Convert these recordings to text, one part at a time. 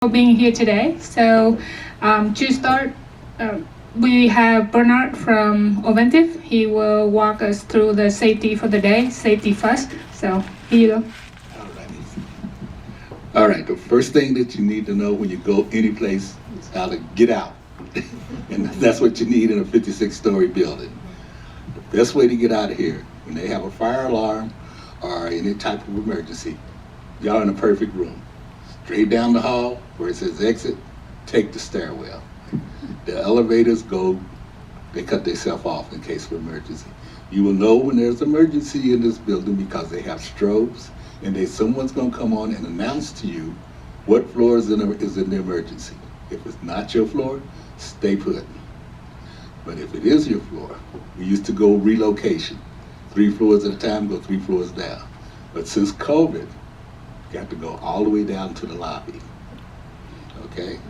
for being here today. So to start, we have Bernard from Oventive. He will walk us through the safety for the day, safety first. So here you go. All right, the first thing that you need to know when you go any place is how to get out. And that's what you need in a 56-story building. The best way to get out of here, when they have a fire alarm or any type of emergency, y'all in a perfect room. Straight down the hall where it says exit, take the stairwell. The elevators they cut themselves off in case of emergency. You will know when there's emergency in this building because they have strobes, and someone's gonna come on and announce to you what floor is in the emergency. If it's not your floor, stay put. But if it is your floor, we used to go relocation. 3 floors at a time, go 3 floors down. But since COVID, got to go all the way down to the lobby, okay?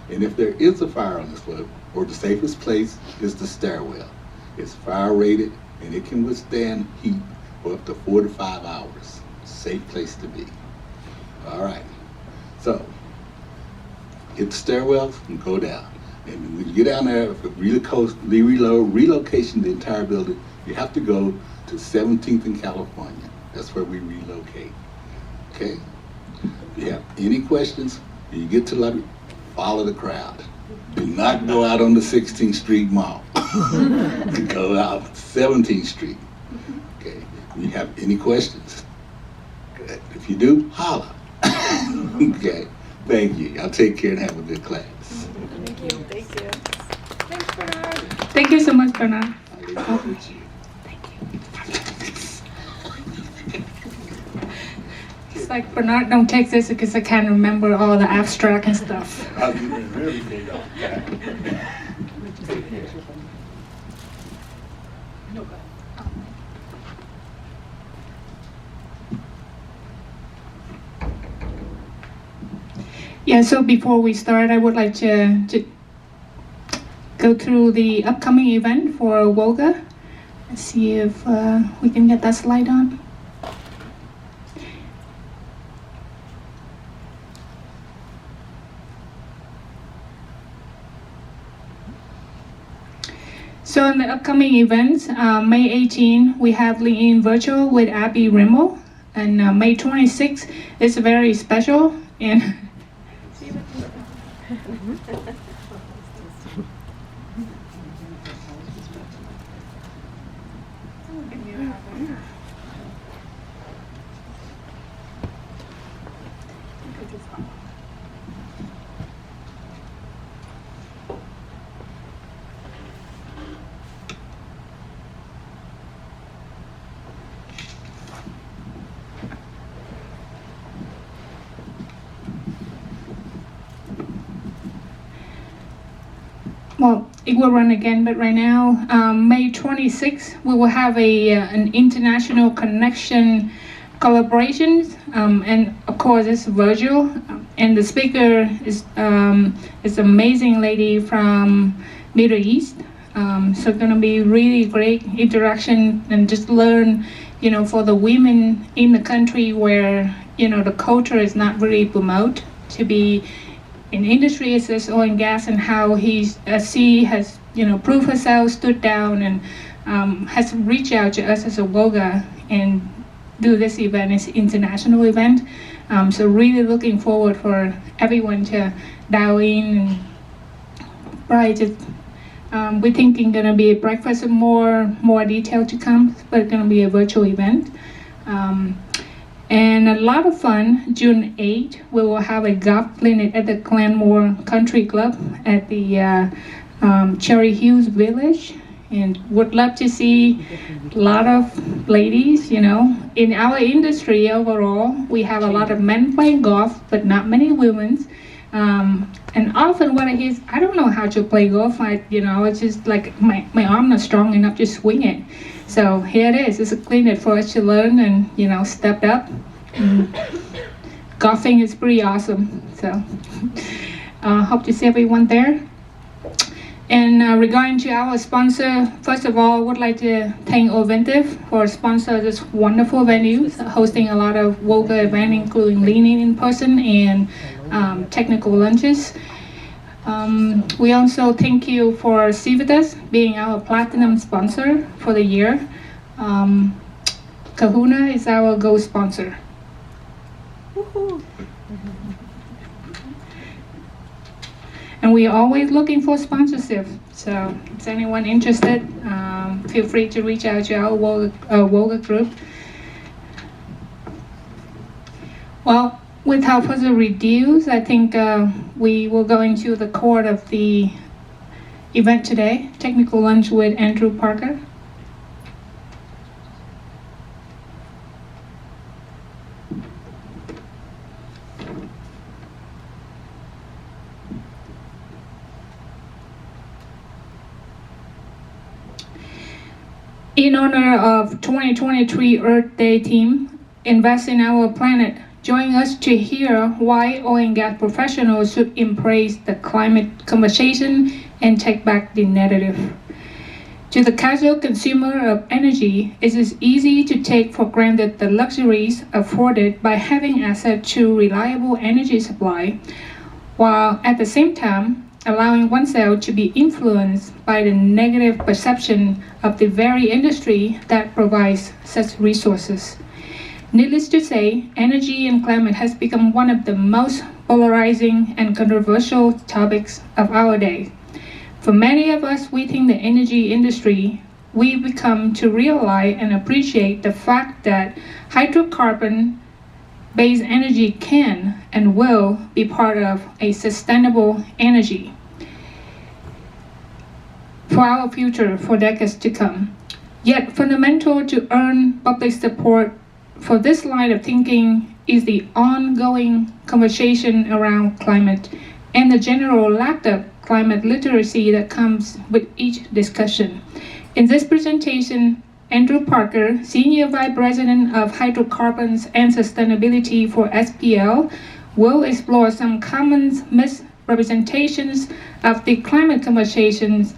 And if there is a fire on this floor, or the safest place is the stairwell. It's fire rated, and it can withstand heat for up to 4 to 5 hours. Safe place to be. All right, so hit the stairwells and go down. And when you get down there, if it relocation the entire building, you have to go to 17th in California. That's where we relocate, okay? If you have any questions, when you get to the lobby, follow the crowd. Do not go out on the 16th Street Mall. Go out 17th Street. Okay. If you have any questions, good. If you do, holler. Okay. Thank you. Y'all take care and have a good class. Thank you. Thank you. Thanks, Bernard. Thank you so much, Bernard. I'll leave it with you. It's like Bernard don't take this because I can't remember all the abstract and stuff. I'll be really big on that. Yeah, so before we start, I would like to go through the upcoming event for WOGA. Let's see if we can get that slide on. So in the upcoming events, May 18, we have Lean In Virtual with Abby Rimmel, and May 26 is very special. And well, it will run again, but right now, May 26th, we will have an international connection collaboration, and of course it's virtual. And the speaker is amazing lady from Middle East. So it's gonna be really great interaction and just learn, for the women in the country where the culture is not really promoted to be in industry as oil and gas, and how she has proved herself, stood down, and has reached out to us as a WOGA and do this event. It's an international event, so really looking forward for everyone to dial in. And we're thinking gonna be a breakfast and more detail to come, but it's gonna be a virtual event. And a lot of fun. June 8th, we will have a golf clinic at the Glenmore Country Club at the Cherry Hills Village, and would love to see a lot of ladies. In our industry overall, we have a lot of men playing golf, but not many women. And often what I hear is, I don't know how to play golf. It's just like my arm not strong enough to swing it. So here it is. It's a clinic for us to learn and step up. Golfing is pretty awesome. So hope to see everyone there. And regarding to our sponsor, first of all, I would like to thank Oventive for sponsoring this wonderful venue, hosting a lot of WOGA events, including Lean In person, and technical lunches. We also thank you for Civitas being our platinum sponsor for the year. Kahuna is our gold sponsor. Woohoo. And we are always looking for sponsorship. So if anyone interested, feel free to reach out to our Woga group. Well, without further reviews, I think we will go into the core of the event today, technical lunch with Andrew Parker. In honor of 2023 Earth Day theme, Invest in Our Planet, join us to hear why oil and gas professionals should embrace the climate conversation and take back the narrative. To the casual consumer of energy, it is easy to take for granted the luxuries afforded by having access to reliable energy supply, while at the same time allowing oneself to be influenced by the negative perception of the very industry that provides such resources. Needless to say, energy and climate has become one of the most polarizing and controversial topics of our day. For many of us within the energy industry, we've become to realize and appreciate the fact that hydrocarbon-based energy can and will be part of a sustainable energy for our future for decades to come. Yet fundamental to earn public support for this line of thinking is the ongoing conversation around climate and the general lack of climate literacy that comes with each discussion. In this presentation, Andrew Parker, Senior Vice President of Hydrocarbons and Sustainability for SPL, will explore some common misrepresentations of the climate conversations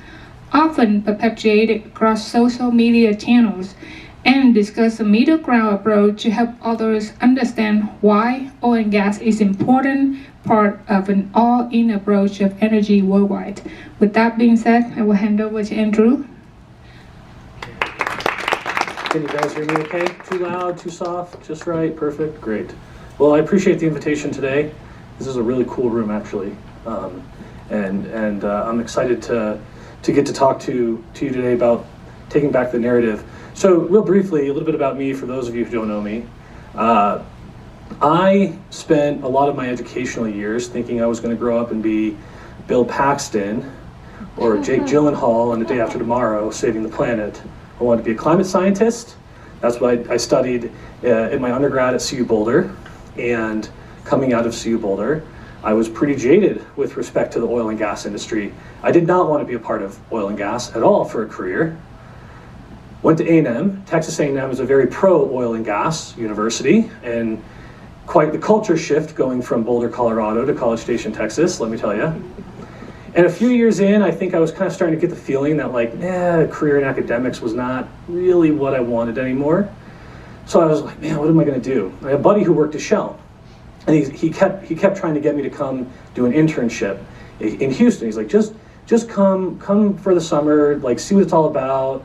often perpetuated across social media channels, and discuss a middle ground approach to help others understand why oil and gas is an important part of an all-in approach of energy worldwide. With that being said, I will hand over to Andrew. Can you guys hear me okay? Too loud, too soft, just right, perfect, great. Well, I appreciate the invitation today. This is a really cool room, actually. I'm excited to get to talk to you today about taking back the narrative. So real briefly, a little bit about me for those of you who don't know me. I spent a lot of my educational years thinking I was going to grow up and be Bill Paxton or Jake Gyllenhaal on The Day After Tomorrow, saving the planet. I wanted to be a climate scientist. That's what I studied in my undergrad at CU Boulder. And coming out of CU Boulder, I was pretty jaded with respect to the oil and gas industry. I did not want to be a part of oil and gas at all for a career. Went to A&M. Texas A&M is a very pro-oil and gas university, and quite the culture shift going from Boulder, Colorado to College Station, Texas, let me tell you. And a few years in, I think I was kind of starting to get the feeling that a career in academics was not really what I wanted anymore. So I was like, man, what am I going to do? I had a buddy who worked at Shell, and he kept trying to get me to come do an internship in Houston. He's like, just come for the summer, see what it's all about.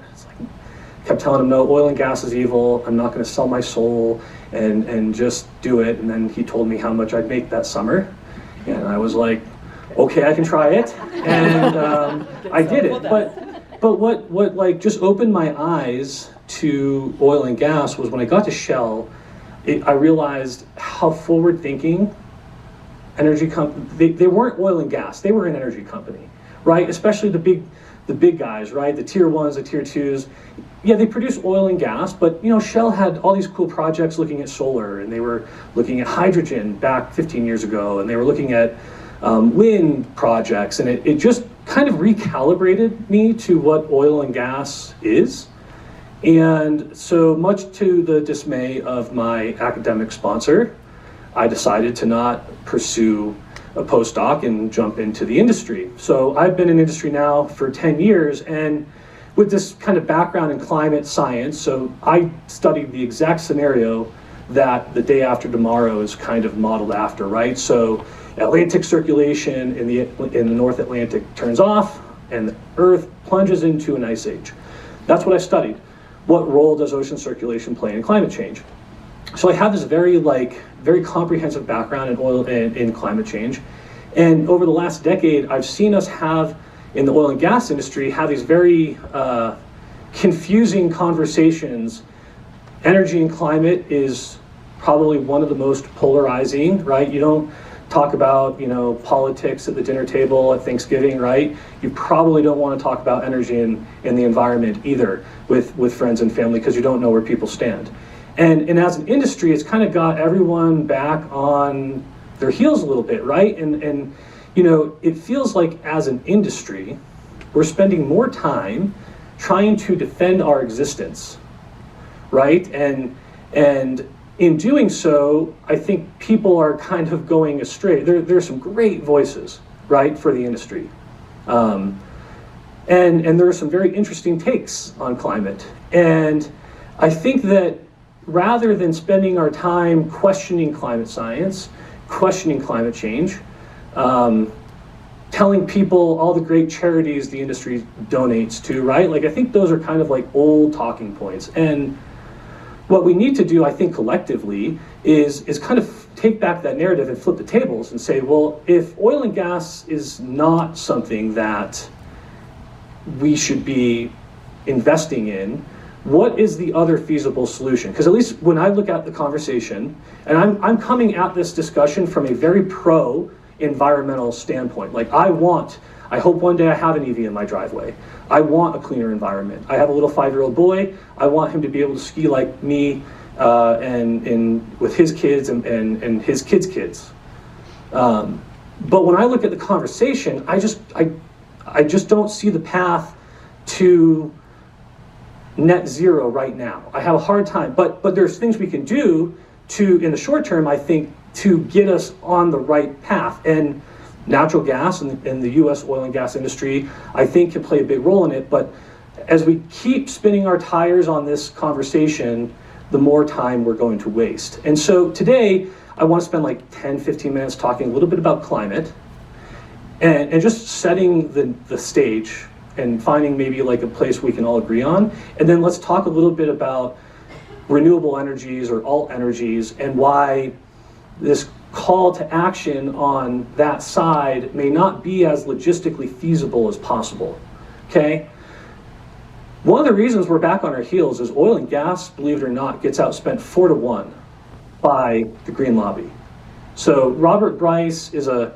Kept telling him, no, oil and gas is evil. I'm not going to sell my soul and just do it. And then he told me how much I'd make that summer. And I was like, okay, I can try it. And I did it. But what just opened my eyes to oil and gas was when I got to Shell, I realized how forward-thinking energy companies, they weren't oil and gas, they were an energy company, right? Especially the big guys, right? The tier ones, the tier twos. Yeah, they produce oil and gas, but Shell had all these cool projects looking at solar, and they were looking at hydrogen back 15 years ago, and they were looking at wind projects, and it just kind of recalibrated me to what oil and gas is. And so much to the dismay of my academic sponsor, I decided to not pursue a postdoc and jump into the industry. So I've been in industry now for 10 years, and with this kind of background in climate science, so I studied the exact scenario that the day after tomorrow is kind of modeled after, right? So Atlantic circulation in the North Atlantic turns off, and the Earth plunges into an ice age. That's what I studied. What role does ocean circulation play in climate change? So I have this very comprehensive background in oil and in climate change. And over the last decade, I've seen us have, in the oil and gas industry, have these very confusing conversations. Energy and climate is probably one of the most polarizing, right? You don't talk about, politics at the dinner table at Thanksgiving, right? You probably don't want to talk about energy and the environment either with friends and family, because you don't know where people stand. And as an industry, it's kind of got everyone back on their heels a little bit, right? And it feels like as an industry, we're spending more time trying to defend our existence, right? And in doing so, I think people are kind of going astray. There are some great voices, right, for the industry. And there are some very interesting takes on climate. And I think that rather than spending our time questioning climate science, questioning climate change, telling people all the great charities the industry donates to, right? Like, I think those are kind of like old talking points. And what we need to do, I think, collectively is kind of take back that narrative and flip the tables and say, well, if oil and gas is not something that we should be investing in, what is the other feasible solution? Because at least when I look at the conversation, and I'm coming at this discussion from a very pro-environmental standpoint. Like, I hope one day I have an EV in my driveway. I want a cleaner environment. I have a little 5-year-old boy. I want him to be able to ski like me and with his kids and his kids' kids. But when I look at the conversation, I just don't see the path to net zero right now. I have a hard time, but there's things we can do in the short term, I think, to get us on the right path. And natural gas and the U.S. oil and gas industry, I think, can play a big role in it. But as we keep spinning our tires on this conversation, the more time we're going to waste. And so today, I want to spend like 10, 15 minutes talking a little bit about climate and just setting the stage and finding maybe like a place we can all agree on. And then let's talk a little bit about renewable energies or alt energies and why this call to action on that side may not be as logistically feasible as possible, okay? One of the reasons we're back on our heels is oil and gas, believe it or not, gets outspent 4-1 by the Green Lobby. So Robert Bryce is a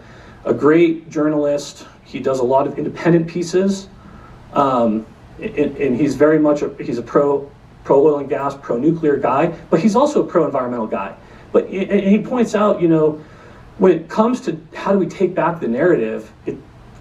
great journalist. He does a lot of independent pieces, and he's very much he's a pro oil and gas, pro nuclear guy, but he's also a pro environmental guy. But he points out, when it comes to how do we take back the narrative,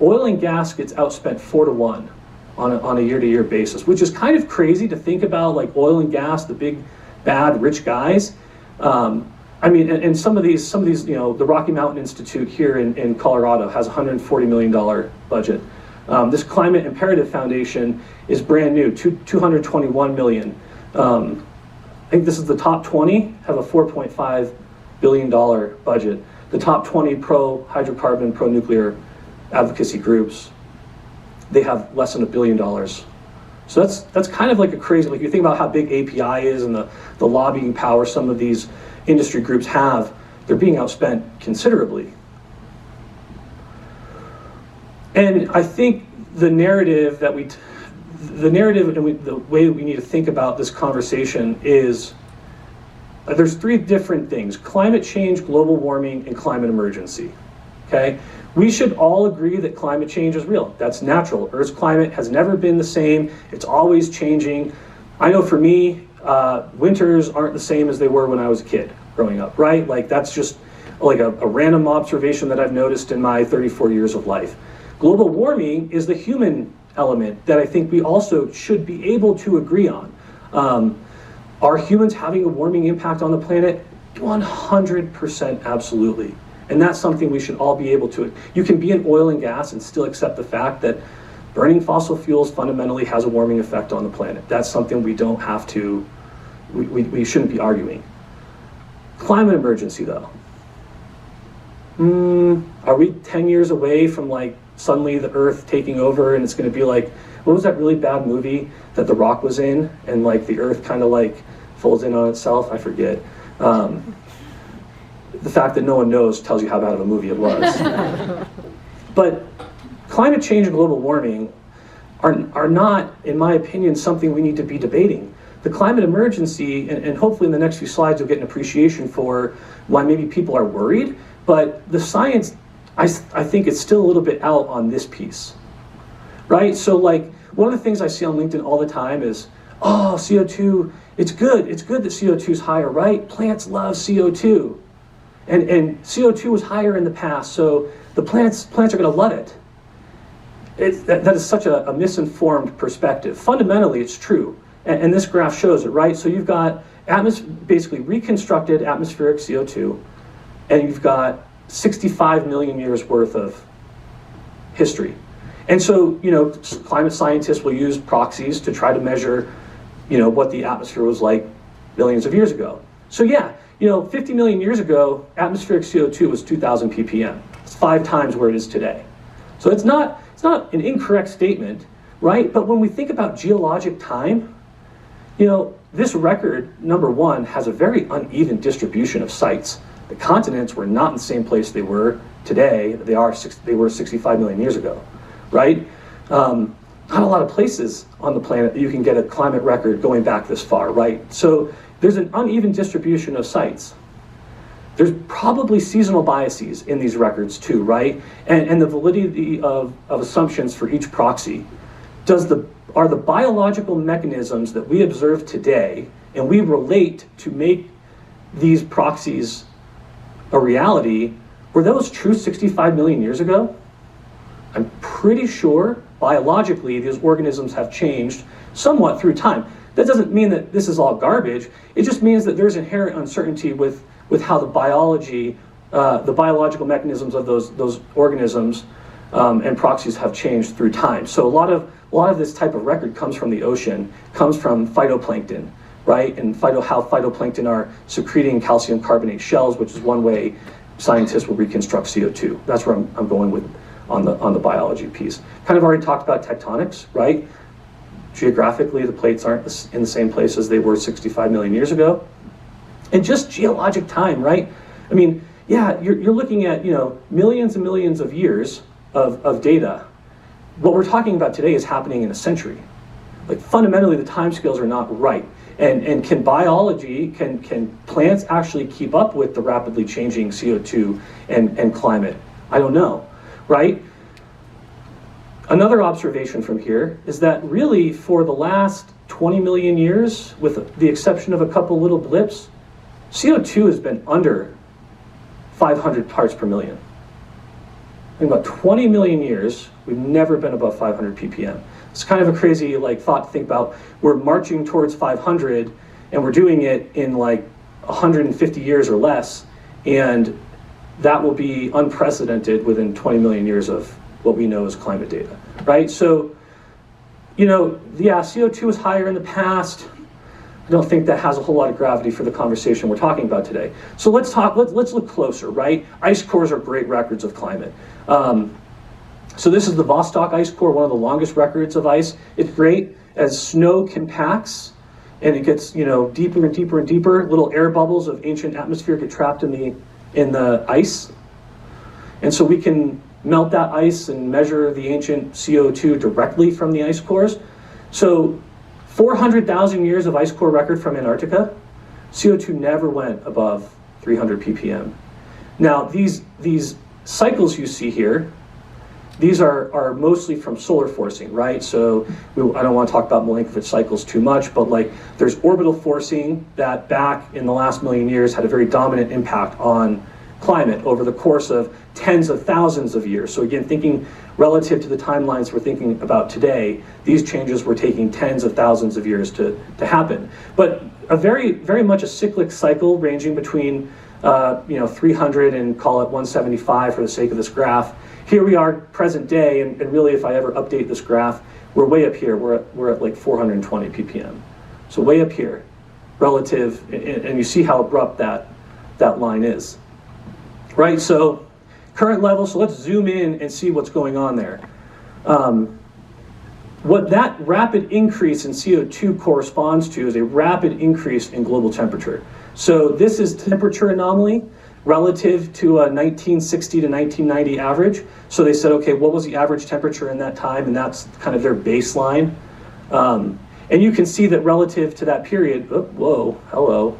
oil and gas gets outspent 4-1 on a year-to-year basis, which is kind of crazy to think about, like oil and gas, the big, bad, rich guys. I mean, and some of these, the Rocky Mountain Institute here in Colorado has a $140 million budget. This Climate Imperative Foundation is brand new, $221 million. I think this is the top 20 have a $4.5 billion budget. The top 20 pro-hydrocarbon, pro-nuclear advocacy groups, they have less than $1 billion. So that's kind of like a crazy, like you think about how big API is and the lobbying power some of these industry groups have, they're being outspent considerably. And I think the narrative and the way we need to think about this conversation is there's 3 different things: climate change, global warming, and climate emergency. Okay? We should all agree that climate change is real. That's natural. Earth's climate has never been the same. It's always changing. I know for me, winters aren't the same as they were when I was a kid growing up, right? Like, that's just like a random observation that I've noticed in my 34 years of life. Global warming is the human element that I think we also should be able to agree on. Are humans having a warming impact on the planet? 100% absolutely. And that's something we should all be able to. You can be in oil and gas and still accept the fact that burning fossil fuels fundamentally has a warming effect on the planet. That's something we don't have to, we shouldn't be arguing. Climate emergency, though. Are we 10 years away from like suddenly the Earth taking over and it's going to be like, what was that really bad movie that The Rock was in, and like the Earth kind of like folds in on itself? I forget. The fact that no one knows tells you how bad of a movie it was. But climate change and global warming are not, in my opinion, something we need to be debating. The climate emergency, and hopefully in the next few slides you'll get an appreciation for why maybe people are worried, but the science, I think it's still a little bit out on this piece, right? So like, one of the things I see on LinkedIn all the time is, oh, CO2, it's good that CO2 is higher, right? Plants love CO2. And CO2 was higher in the past, so the plants are gonna love it. That is such a misinformed perspective. Fundamentally, it's true. And this graph shows it, right? So you've got basically reconstructed atmospheric CO2, and you've got 65 million years worth of history. And so, you know, climate scientists will use proxies to try to measure, you know, what the atmosphere was like billions of years ago. So yeah, you know, 50 million years ago, atmospheric CO2 was 2,000 ppm. It's 5 times where it is today. So it's not an incorrect statement, right? But when we think about geologic time, you know, this record, number one, has a very uneven distribution of sites. The continents were not in the same place they were today. They were 65 million years ago, right? Not a lot of places on the planet that you can get a climate record going back this far, right? So there's an uneven distribution of sites. There's probably seasonal biases in these records too, right? And the validity of assumptions for each proxy. Are the biological mechanisms that we observe today and we relate to make these proxies a reality, were those true 65 million years ago? I'm pretty sure biologically these organisms have changed somewhat through time. That doesn't mean that this is all garbage. It just means that there's inherent uncertainty with how the biological mechanisms of those organisms and proxies have changed through time. So a lot of this type of record comes from the ocean, comes from phytoplankton, right? And how phytoplankton are secreting calcium carbonate shells, which is one way scientists will reconstruct CO2. That's where I'm going with on the biology piece. Kind of already talked about tectonics, right? Geographically, the plates aren't in the same place as they were 65 million years ago. And just geologic time, right? I mean, yeah, you're looking at, you know, millions and millions of years of data. What we're talking about today is happening in a century. Like fundamentally, the timescales are not right. And can biology, can plants actually keep up with the rapidly changing CO2 and climate? I don't know, right? Another observation from here is that really for the last 20 million years, with the exception of a couple little blips, CO2 has been under 500 parts per million. In about 20 million years, we've never been above 500 ppm. It's kind of a crazy thought to think about. We're marching towards 500 and we're doing it in like 150 years or less, and that will be unprecedented within 20 million years of what we know as climate data, right? So, you know, yeah, CO2 was higher in the past. I don't think that has a whole lot of gravity for the conversation we're talking about today. So let's look closer, right? Ice cores are great records of climate. So this is the Vostok ice core, one of the longest records of ice. It's great as snow compacts and it gets, you know, deeper and deeper and deeper. Little air bubbles of ancient atmosphere get trapped in the ice. And so we can melt that ice and measure the ancient CO2 directly from the ice cores. So 400,000 years of ice core record from Antarctica, CO2 never went above 300 ppm. Now these cycles you see here, these are mostly from solar forcing, right? So I don't want to talk about Milankovitch cycles too much, but like there's orbital forcing that back in the last million years had a very dominant impact on climate over the course of tens of thousands of years. So again, thinking relative to the timelines we're thinking about today, these changes were taking tens of thousands of years to happen. But a very, very much a cyclic cycle ranging between 300 and call it 175 for the sake of this graph. Here we are present day, and really if I ever update this graph, we're way up here. We're at like 420 ppm. So way up here relative, and you see how abrupt that that line is. Right, so current level, so let's zoom in and see what's going on there. What that rapid increase in CO2 corresponds to is a rapid increase in global temperature. So this is temperature anomaly relative to a 1960 to 1990 average. So they said, okay, what was the average temperature in that time? And that's kind of their baseline. And you can see that relative to that period, oh, whoa, hello.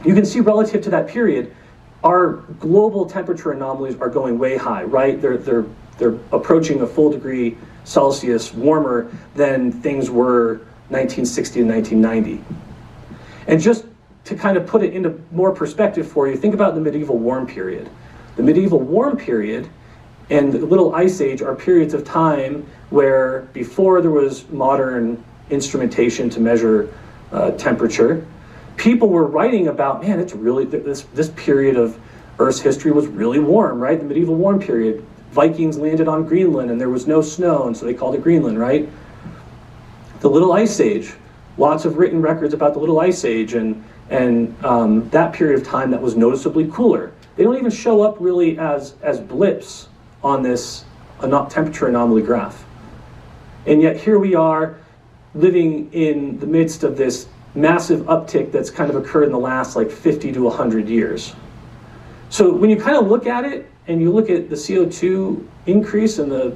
You can see relative to that period, our global temperature anomalies are going way high, right? They're approaching a full degree Celsius warmer than things were 1960 and 1990. And just to kind of put it into more perspective for you, think about the medieval warm period. The medieval warm period and the Little Ice Age are periods of time where before there was modern instrumentation to measure temperature, people were writing about, man, it's really, this period of Earth's history was really warm, right? The medieval warm period. Vikings landed on Greenland and there was no snow, and so they called it Greenland, right? The Little Ice Age, lots of written records about the Little Ice Age and that period of time that was noticeably cooler. They don't even show up really as blips on this temperature anomaly graph. And yet here we are living in the midst of this massive uptick that's kind of occurred in the last like 50 to 100 years. So when you kind of look at it and you look at the CO2 increase and the